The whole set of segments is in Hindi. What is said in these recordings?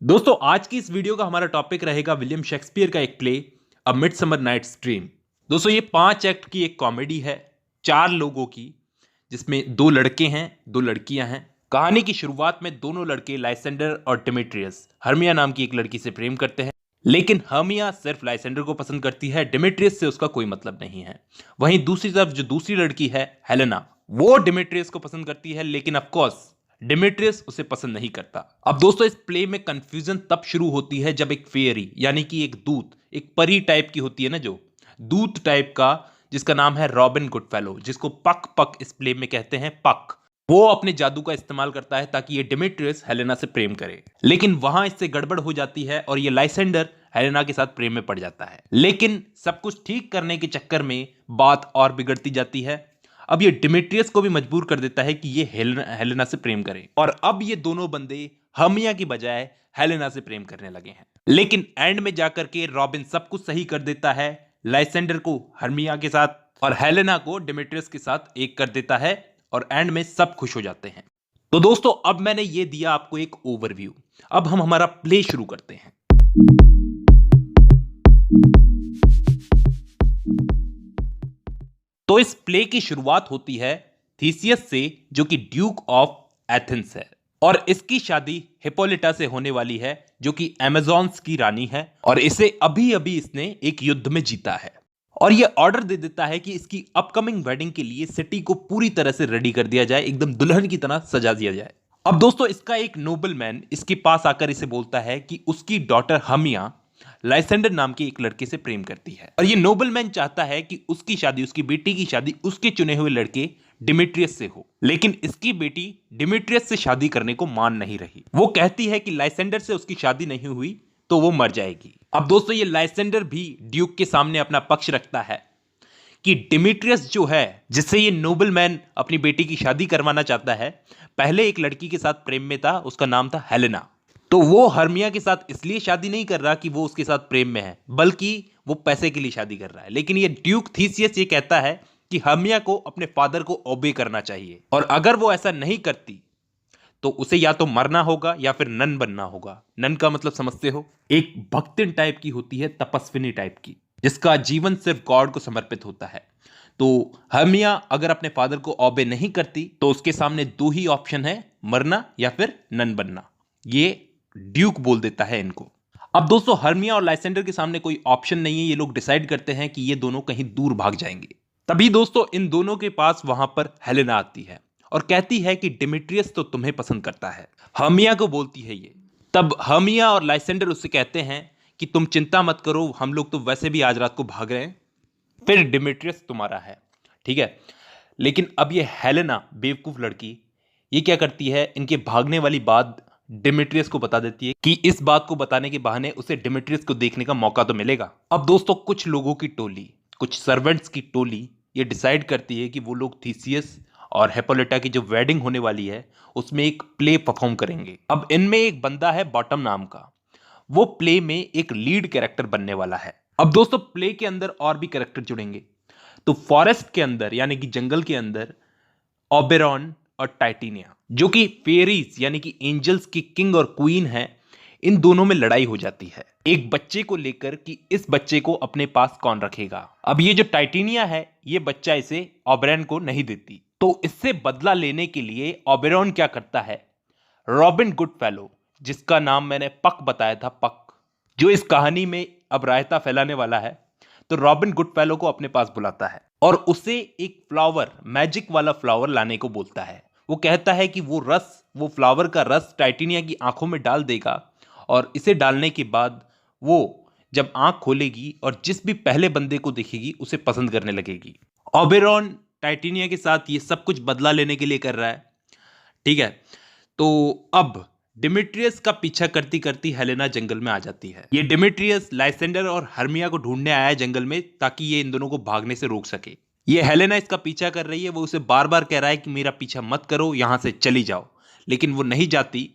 दोस्तों आज की इस वीडियो का हमारा टॉपिक रहेगा विलियम शेक्सपियर का एक play a Midsummer Night's Dream. दोस्तों ये 5 एक्ट की एक कॉमेडी है 4 लोगों की, जिसमें 2 लड़के हैं 2 लड़कियां हैं। कहानी की शुरुआत में दोनों लड़के लाइसेंडर और डिमेट्रियस हर्मिया नाम की एक लड़की से प्रेम करते हैं, लेकिन हर्मिया सिर्फ लाइसेंडर को पसंद करती है, डिमेट्रियस से उसका कोई मतलब नहीं है। वहीं दूसरी तरफ जो दूसरी लड़की है हेलेना, वो डिमेट्रियस को पसंद करती है, लेकिन ऑफ कोर्स डिमेट्रियस उसे पसंद नहीं करता। अब दोस्तों इस प्ले में कंफ्यूजन तब शुरू होती है जब एक फेयरी यानी कि एक दूत, एक परी टाइप की होती है ना, जो दूत टाइप का, जिसका नाम है रॉबिन गुडफेलो, जिसको पक पक इस प्ले में कहते हैं पक, वो अपने जादू का इस्तेमाल करता है ताकि ये डिमेट्रियस हेलेना से प्रेम करे। लेकिन वहां इससे गड़बड़ हो जाती है और ये लाइसेंडर हेलेना के साथ प्रेम में पड़ जाता है। लेकिन सब कुछ ठीक करने के चक्कर में बात और बिगड़ती जाती है। अब ये डिमेट्रियस को भी मजबूर कर देता है कि ये हेलेना से प्रेम करे, और अब ये दोनों बंदे हर्मिया की बजाय हेलेना से प्रेम करने लगे हैं। लेकिन एंड में जाकर के रॉबिन सब कुछ सही कर देता है, लाइसेंडर को हर्मिया के साथ और हेलेना को डिमेट्रियस के साथ एक कर देता है, और एंड में सब खुश हो जाते हैं। तो दोस्तों अब मैंने ये दिया आपको एक ओवरव्यू, अब हम हमारा प्ले शुरू करते हैं। तो इस प्ले की शुरुआत होती है थीसियस से, जो कि ड्यूक ऑफ एथेंस है, और इसकी शादी हिप्पोलिटा से होने वाली है, जो कि अमेज़न्स की रानी है, और इसे अभी अभी इसने एक युद्ध में जीता है। और ये ऑर्डर दे देता है कि इसकी अपकमिंग वेडिंग के लिए सिटी को पूरी तरह से रेडी कर दिया जाए, एकदम दुल्हन की तरह सजा दिया जाए। अब दोस्तों इसका एक नोबलमैन इसके पास आकर इसे बोलता है कि उसकी डॉटर हमिया लाइसेंडर नाम के एक लड़के से प्रेम करती है, और ये नोबलमैन चाहता है कि उसकी शादी, उसकी बेटी की शादी उसके चुने हुए लड़के डिमेट्रियस से हो। लेकिन इसकी बेटी डिमेट्रियस से शादी करने को मान नहीं रही। वो कहती है कि लाइसेंडर से उसकी शादी नहीं हुई तो वो मर जाएगी। अब दोस्तों ये लाइसेंडर भी ड्यूक के सामने अपना पक्ष रखता है कि डिमेट्रियस जो है, जिससे ये नोबलमैन अपनी बेटी की शादी करवाना चाहता है, पहले एक लड़की के साथ प्रेम में था, उसका नाम था हेलेना। तो वो हर्मिया के साथ इसलिए शादी नहीं कर रहा कि वो उसके साथ प्रेम में है, बल्कि वो पैसे के लिए शादी कर रहा है। लेकिन ये ड्यूक थीसियस ये कहता है कि हर्मिया को अपने फादर को ओबे करना चाहिए, और अगर वो ऐसा नहीं करती तो उसे या तो मरना होगा या फिर नन बनना होगा। नन का मतलब समझते हो, एक भक्तिन टाइप की होती है, तपस्विनी टाइप की, जिसका जीवन सिर्फ गॉड को समर्पित होता है। तो हर्मिया अगर अपने फादर को ओबे नहीं करती तो उसके सामने 2 ही ऑप्शन है, मरना या फिर नन बनना। ये ड्यूक बोल देता है इनको। अब दोस्तों हर्मिया और लाइसेंडर के सामने कोई ऑप्शन नहीं है, ये लोग डिसाइड करते हैं कि ये दोनों कहीं दूर भाग जाएंगे। तभी दोस्तों इन दोनों के पास वहां पर हेलेना आती है और कहती है कि डिमेट्रियस तो तुम्हें पसंद करता है। हर्मिया को बोलती है ये। तब हर्मिया और लाइसेंडर उससे कहते हैं कि तुम चिंता मत करो, हम लोग तो वैसे भी आज रात को भाग रहे हैं, फिर डिमेट्रियस तुम्हारा है, ठीक है। लेकिन अब ये हेलेना बेवकूफ लड़की ये क्या करती है, इनके भागने वाली बात डिमेट्रियस को बता देती है कि इस बात को बताने के बहाने उसे डिमेट्रियस को देखने का मौका तो मिलेगा। अब दोस्तों कुछ लोगों की टोली, कुछ सर्वेंट्स की टोली ये डिसाइड करती है कि वो लोग थीसियस और हिप्पोलिटा की जो वेडिंग होने वाली है उसमें एक प्ले परफॉर्म करेंगे। अब इनमें एक बंदा है बॉटम नाम का, वो प्ले में एक लीड कैरेक्टर बनने वाला है। अब दोस्तों प्ले के अंदर और भी कैरेक्टर जुड़ेंगे। तो फॉरेस्ट के अंदर यानी कि जंगल के अंदर ओबेरॉन और टाइटेनिया, जो कि फेरीज यानी कि एंजल्स की किंग और क्वीन है, इन दोनों में लड़ाई हो जाती है एक बच्चे को लेकर कि इस बच्चे को अपने पास कौन रखेगा। अब ये जो टाइटेनिया है ये बच्चा इसे ओबेरॉन को नहीं देती, तो इससे बदला लेने के लिए ओबेरॉन क्या करता है, रॉबिन गुडफेलो, जिसका नाम मैंने पक बताया था, पक, जो इस कहानी में अब रायता फैलाने वाला है, तो रॉबिन गुडफेलो को अपने पास बुलाता है और उसे एक फ्लावर, मैजिक वाला फ्लावर लाने को बोलता है। वो कहता है कि वो फ्लावर का रस टाइटेनिया की आंखों में डाल देगा, और इसे डालने के बाद वो जब आंख खोलेगी और जिस भी पहले बंदे को देखेगी उसे पसंद करने लगेगी। ओबेरॉन टाइटेनिया के साथ ये सब कुछ बदला लेने के लिए कर रहा है, ठीक है। तो अब डिमेट्रियस का पीछा करती करती हेलेना जंगल में आ जाती है। ये डिमेट्रियस लाइसेंडर और हर्मिया को ढूंढने आया है जंगल में, ताकि ये इन दोनों को भागने से रोक सके। ये हेलेना इसका पीछा कर रही है, वो उसे बार बार कह रहा है कि मेरा पीछा मत करो, यहां से चली जाओ, लेकिन वो नहीं जाती।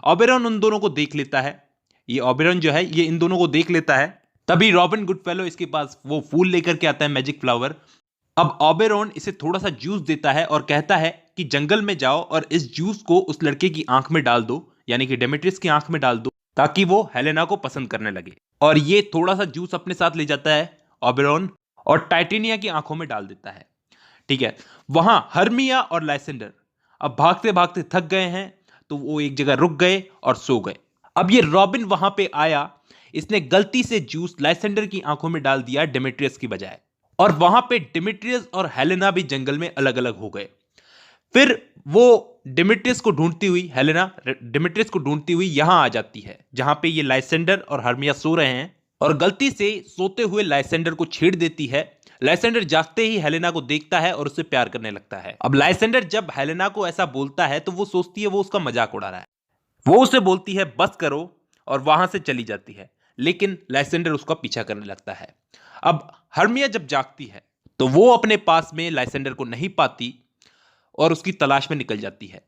ओबेरॉन उन दोनों को देख लेता है, ये ओबेरॉन जो है ये इन दोनों को देख लेता है। तभी रॉबिन गुडफेलो इसके पास वो फूल लेकर के आता है, मैजिक फ्लावर। अब ओबेरॉन इसे थोड़ा सा जूस देता है और कहता है कि जंगल में जाओ और इस जूस को उस लड़के की आंख में डाल दो, यानी कि डेमेट्रियस की आंख में डाल दो, ताकि वो हेलेना को पसंद करने लगे। और ये थोड़ा सा जूस अपने साथ ले जाता है ओबेरॉन और टाइटेनिया की आंखों में डाल देता है। ठीक है, वहां हर्मिया और लाइसेंडर अब भागते भागते थक गए हैं, तो वो एक जगह रुक गए और सो गए। अब ये रॉबिन वहां पे आया, इसने गलती से जूस लाइसेंडर की आंखों में डाल दिया डिमिट्रियस की बजाय, और वहां पे डिमिट्रियस और हेलेना भी जंगल में अलग अलग हो गए। फिर वो डिमिट्रियस को ढूंढती हुई हेलेना डिमिट्रियस को ढूंढती हुई यहां आ जाती है जहां पे ये लाइसेंडर और हर्मिया सो रहे हैं, और गलती से सोते हुए लाइसेंडर को छेड़ देती है। लाइसेंडर जागते ही हेलेना को देखता है और उससे प्यार करने लगता है। अब लाइसेंडर जब हेलेना को ऐसा बोलता है तो वो सोचती है वो उसका मजाक उड़ा रहा है। वो उसे बोलती है बस करो, और वहां से चली जाती है, लेकिन लाइसेंडर उसका पीछा करने लगता है। अब हर्मिया जब जागती है तो वो अपने पास में लाइसेंडर को नहीं पाती और उसकी तलाश में निकल जाती है।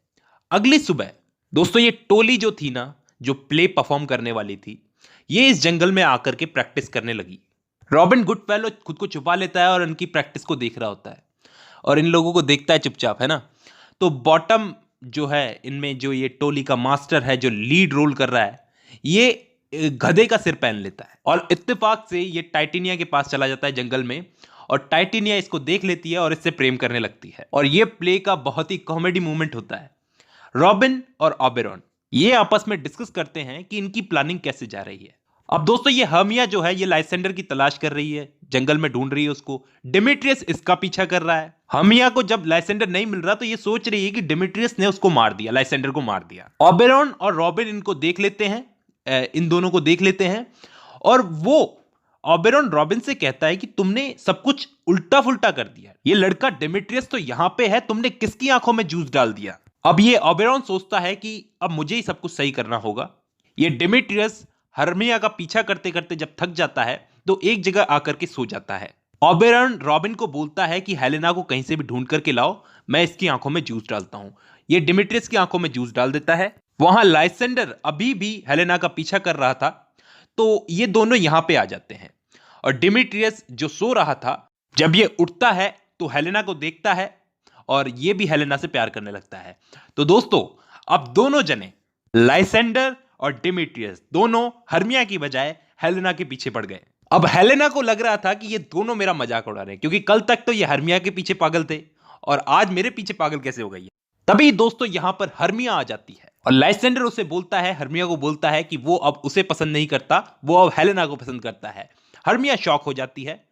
अगली सुबह दोस्तों ये टोली जो थी ना, जो प्ले परफॉर्म करने वाली थी, ये इस जंगल में आकर के प्रैक्टिस करने लगी। रॉबिन गुडफेलो खुद को छुपा लेता है और इनकी प्रैक्टिस को देख रहा होता है, और इन लोगों को देखता है चुपचाप, है ना। तो बॉटम जो है, इनमें जो ये टोली का मास्टर है, जो लीड रोल कर रहा है, ये गधे का सिर पहन लेता है और इत्तेफाक से ये टाइटेनिया के पास चला जाता है जंगल में, और टाइटेनिया इसको देख लेती है और इससे प्रेम करने लगती है। और ये प्ले का बहुत ही कॉमेडी मूवमेंट होता है। रॉबिन और ओबेरॉन ये आपस में डिस्कस करते हैं कि इनकी प्लानिंग कैसे जा रही है। अब दोस्तों ये हर्मिया जो है ये लाइसेंडर की तलाश कर रही है, जंगल में ढूंढ रही है उसको। डिमिट्रियस इसका पीछा कर रहा है। हर्मिया को जब लाइसेंडर नहीं मिल रहा तो ये सोच रही है कि डिमिट्रियस ने उसको मार दिया, लाइसेंडर को मार दिया। ओबेरॉन और रॉबिन इनको देख लेते हैं, इन दोनों को देख लेते हैं, और वो ओबेरॉन रॉबिन से कहता है कि तुमने सब कुछ उल्टा फुल्टा कर दिया। ये लड़का डिमिट्रियस तो यहां पे है, तुमने किसकी आंखों में जूस डाल दिया। अब ये ओबेरॉन सोचता है कि अब मुझे ही सब कुछ सही करना होगा। ये डिमिट्रियस हर्मिया का पीछा करते करते जब थक जाता है तो एक जगह आकर के सो जाता है। ओबेरॉन रॉबिन को बोलता है कि हेलेना को कहीं से भी ढूंढ करके लाओ, मैं इसकी आंखों में जूस डालता हूं। ये डिमिट्रियस की आंखों में जूस डाल देता है। वहां लाइसेंडर अभी भी हेलेना का पीछा कर रहा था, तो ये दोनों यहां पे आ जाते हैं। और डिमिट्रियस जो सो रहा था, जब ये उठता है तो हेलेना को देखता है और ये भी हेलेना से प्यार करने लगता है। तो दोस्तों अब दोनों जने, लाइसेंडर और डिमिट्रियस, दोनों हर्मिया की बजाय हेलेना के पीछे पड़ गए। अब हेलेना को लग रहा था कि ये दोनों मेरा मजाक उड़ा रहे हैं, क्योंकि कल तक तो ये हर्मिया के पीछे पागल थे और आज मेरे पीछे पागल कैसे हो गई है। तभी दोस्तों यहां पर हर्मिया आ जाती है और लाइसेंडर उसे बोलता है, हर्मिया को बोलता है कि वो अब उसे पसंद नहीं करता, वो अब हेलेना को पसंद करता है। हर्मिया शॉक हो जाती है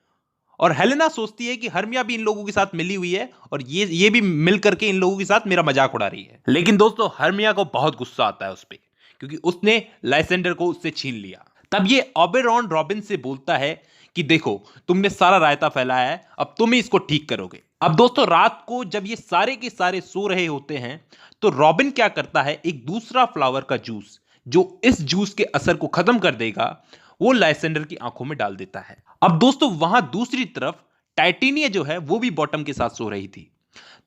और हेलेना सोचती है कि हर्मिया भी इन लोगों के साथ मिली हुई है और ये भी मिल करके इन लोगों के साथ मेरा मजाक उड़ा रही है। लेकिन दोस्तों हर्मिया को बहुत गुस्सा आता है उस पर, क्योंकि उसने लाइसेंडर को उससे छीन लिया। तब ये ओबेरॉन रॉबिन से बोलता है कि देखो तुमने सारा रायता फैलाया है, अब तुम ही इसको ठीक करोगे। अब दोस्तों रात को जब ये सारे के सारे सो रहे होते हैं तो रॉबिन क्या करता है, एक दूसरा फ्लावर का जूस जो इस जूस के असर को खत्म कर देगा, वो लाइसेंडर की आंखों में डाल देता है। अब दोस्तों वहां दूसरी तरफ टाइटेनिया जो है वो भी बॉटम के साथ सो रही थी।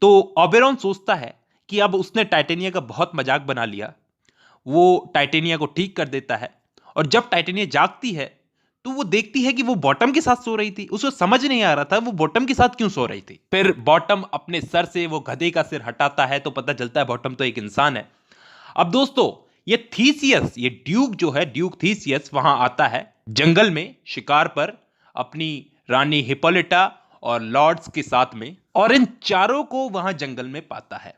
तो ओबेरॉन सोचता है कि अब उसने टाइटेनिया का बहुत मजाक बना लिया। वो टाइटेनिया को ठीक कर देता है, और जब टाइटेनिया जागती है तो वो देखती है कि वो बॉटम के साथ सो रही थी। उसे समझ नहीं आ रहा था वो बॉटम के साथ क्यों सो रही थी। फिर बॉटम अपने सर से वो गधे का सिर हटाता है तो पता चलता है बॉटम तो एक इंसान है। अब दोस्तों ये थीसियस, ये ड्यूक जो है, ड्यूक थीसियस वहां आता है जंगल में शिकार पर अपनी रानी हिप्पोलिटा और लॉर्ड्स के साथ में, और इन चारों को वहां जंगल में पाता है।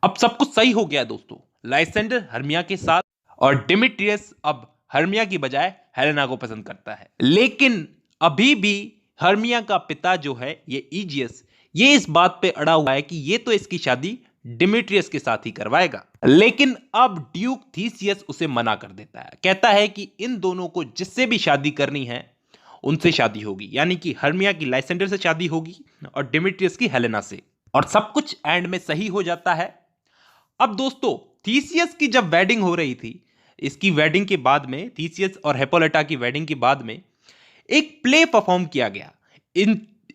अब सब कुछ सही हो गया दोस्तों, लाइसेंडर हर्मिया के साथ, और डिमिट्रियस अब हर्मिया की बजाय हेलेना को पसंद करता है। लेकिन अभी भी हर्मिया का पिता जो है ये ईजियस, ये इस बात पे अड़ा हुआ है कि ये तो इसकी शादी डिमिट्रियस के साथ ही करवाएगा। लेकिन अब ड्यूक थीसियस उसे मना कर देता है, कहता है कि इन दोनों को जिससे भी शादी करनी है उनसे शादी होगी, यानी कि हर्मिया की लाइसेंडर से शादी होगी और डिमिट्रियस की हेलेना से। और सब कुछ एंड में सही हो जाता है। अब दोस्तों थीसियस की जब वेडिंग हो रही थी, इसकी वेडिंग के बाद में, थीसियस और हिप्पोलिटा की वेडिंग के बाद में एक प्ले परफॉर्म किया गया।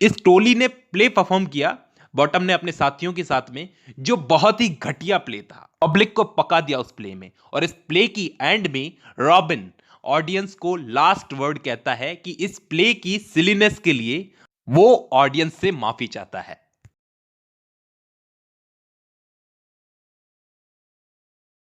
इस टोली ने प्ले परफॉर्म किया, बॉटम ने अपने साथियों के साथ में, जो बहुत ही घटिया प्ले था। पब्लिक को पका दिया उस प्ले में, और इस प्ले की एंड में रॉबिन ऑडियंस को लास्ट वर्ड कहता है कि इस प्ले की सिलीनेस के लिए वो ऑडियंस से माफी चाहता है।